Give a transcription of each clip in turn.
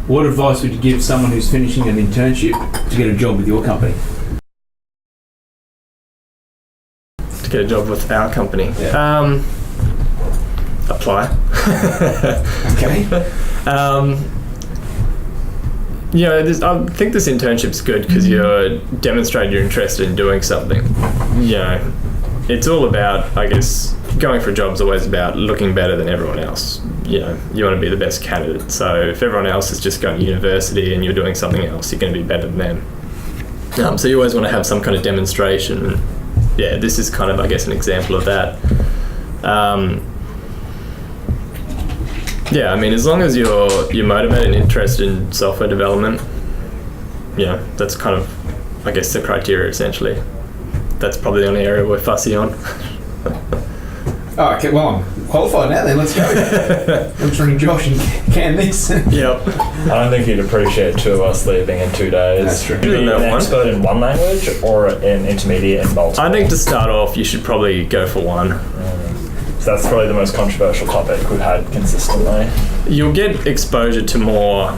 what advice would you give someone who's finishing an internship to get a job with your company? To get a job with our company? Yeah. Apply. Okay. I think this internship's good because you're demonstrating you're interested in doing something. It's all about, I guess, going for a job's always about looking better than everyone else. You want to be the best candidate. So if everyone else is just going to university and you're doing something else, you're going to be better than them. So you always want to have some kind of demonstration. Yeah, this is kind of, I guess, an example of that. As long as you're motivated and interested in software development, that's kind of, I guess, the criteria essentially. That's probably the only area we're fussy on. Oh, okay. Well, I'm qualified now then. Let's go. I'm trying Josh and can this. Yep. I don't think you'd appreciate two of us leaving in 2 days. That's true. You'd be an expert in one language or an intermediate in multiple. I think to start off, you should probably go for one. So that's probably the most controversial topic we've had consistently. You'll get exposure to more,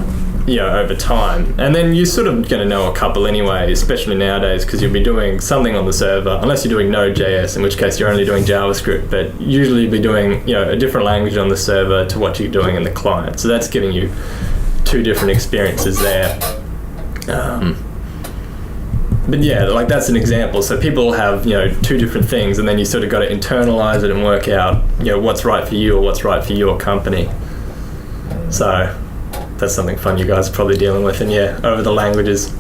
over time. And then you're sort of going to know a couple anyway, especially nowadays, because you'll be doing something on the server, unless you're doing Node.js, in which case you're only doing JavaScript, but usually you'll be doing, a different language on the server to what you're doing in the client. So that's giving you two different experiences there. But that's an example. So people have, two different things, and then you sort of got to internalize it and work out, what's right for you or what's right for your company. So that's something fun you guys are probably dealing with, and over the languages.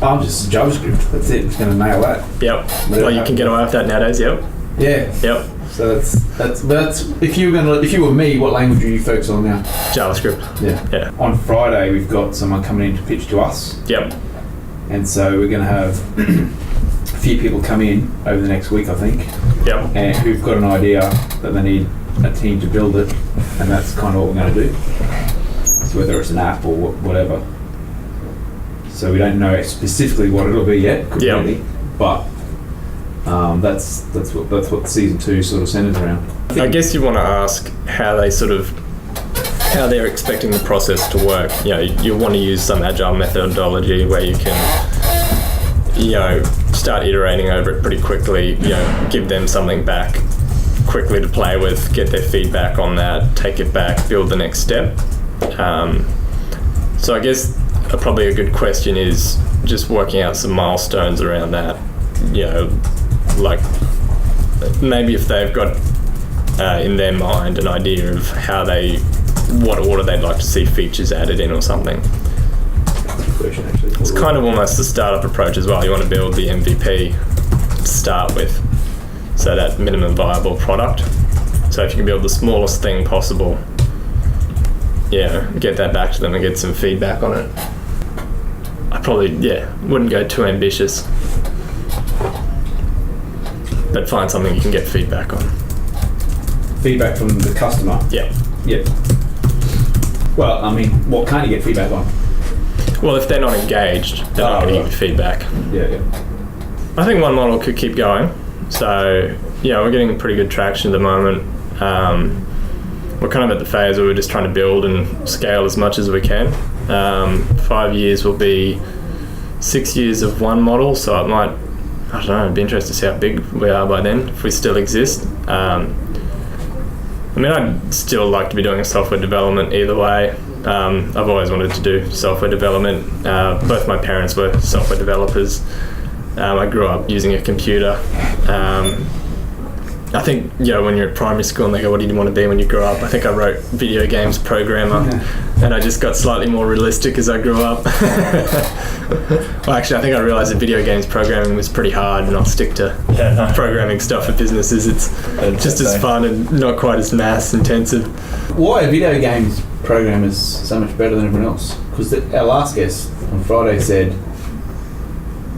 I'm just JavaScript. That's it. It's going to nail that. Yep. Well, you can get away with that nowadays. Yep. Yeah. Yep. So that's if you were me, what language are you focused on now? JavaScript. Yeah. On Friday, we've got someone coming in to pitch to us. Yep. And so we're going to have a few people come in over the next week, I think. Yep. And who've got an idea that they need a team to build it, and that's kind of what we're going to do. So whether it's an app or whatever. So we don't know specifically what it'll be yet, completely. Yep. But that's what season 2 sort of centers around. I guess you want to ask how they're expecting the process to work. You want to use some agile methodology where you can, start iterating over it pretty quickly, give them something back quickly to play with, get their feedback on that, take it back, build the next step. So I guess probably a good question is just working out some milestones around that. Like maybe if they've got in their mind an idea of what order they'd like to see features added in or something. It's kind of almost the startup approach as well. You want to build the MVP to start with, so that minimum viable product. So if you can build the smallest thing possible, get that back to them and get some feedback on it. I probably, wouldn't go too ambitious, but find something you can get feedback on. Feedback from the customer? Yeah. Well, what can't you get feedback on? Well, if they're not engaged, they're not going to give you feedback. Yeah. I think one model could keep going. So, we're getting pretty good traction at the moment. We're kind of at the phase where we're just trying to build and scale as much as we can. 5 years will be 6 years of one model, so it might, I don't know, it'd be interesting to see how big we are by then, if we still exist. I'd still like to be doing software development either way. I've always wanted to do software development. Both my parents were software developers. I grew up using a computer. I think, when you're at primary school and they go, what do you want to be when you grow up? I think I wrote video games programmer, and I just got slightly more realistic as I grew up. Well, actually, I think I realized that video games programming was pretty hard, and I'll stick to programming stuff for businesses. It's just as fun and not quite as maths intensive. Why are video games programmers so much better than everyone else? Because our last guest on Friday said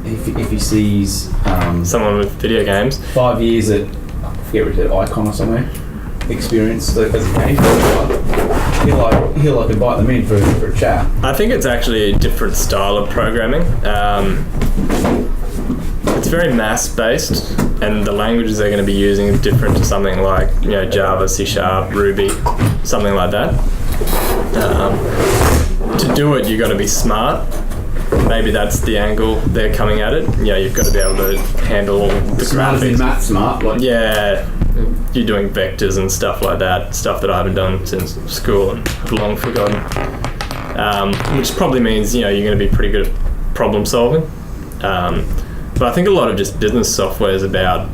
if he sees someone with video games 5 years at, I forget what it said, Icon or somewhere, experience as a game developer, he'll invite them in for a chat. I think it's actually a different style of programming. It's very maths based, and the languages they're going to be using is different to something like Java, C#, Ruby, something like that. to do it, you got to be smart. Maybe that's the angle they're coming at it. You've got to be able to handle the Smart as in graphics. math smart, like Yeah, you're doing vectors and stuff like that, stuff that I haven't done since school and have long forgotten. Which probably means, you're going to be pretty good at problem solving. But I think a lot of just business software is about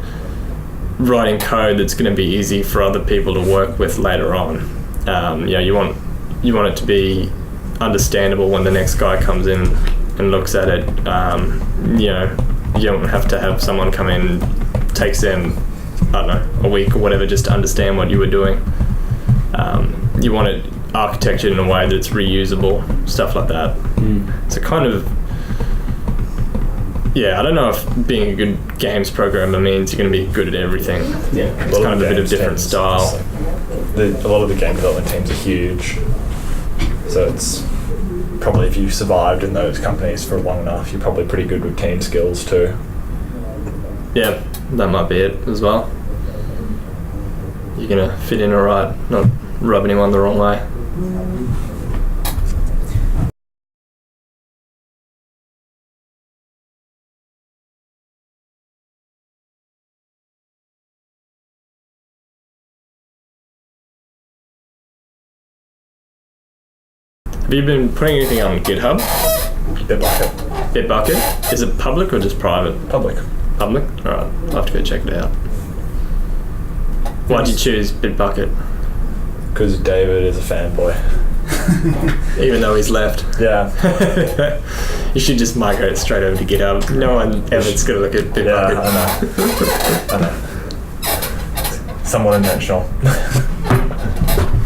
writing code that's going to be easy for other people to work with later on. You want it to be understandable when the next guy comes in and looks at it. You don't have to have someone come in, takes them, I don't know, a week or whatever just to understand what you were doing. You want it architectured in a way that it's reusable, stuff like that. So kind of, I don't know if being a good games programmer means you're going to be good at everything. yeah. It's kind of a bit of different style. A lot of the game development teams are huge, so it's probably, if you survived in those companies for long enough, you're probably pretty good with team skills too. Yeah, that might be it as well. You're going to fit in alright, not rub anyone the wrong way. Have you been putting anything on GitHub? Bitbucket. Bitbucket? Is it public or just private? Public. Public? Alright, I'll have to go check it out. Why'd you choose Bitbucket? Because David is a fanboy. Even though he's left. Yeah. You should just migrate straight over to GitHub. No one ever's going to look at Bitbucket. Yeah, I know. Somewhat intentional.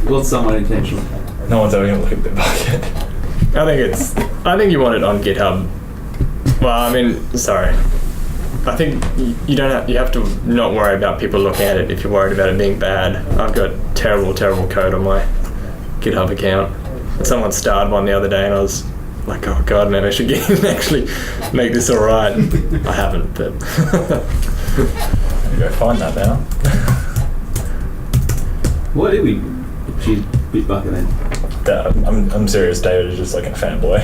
What's somewhat intentional? No one's ever going to look at Bitbucket. I think you want it on GitHub. Well, sorry. I think you have to not worry about people looking at it if you're worried about it being bad. I've got terrible code on my GitHub account. Someone started one the other day and I was like, oh god, maybe I should get in and actually make this alright. I haven't, but You go find that now. Why did we choose Bitbucket then? I'm serious, David is just like a fanboy.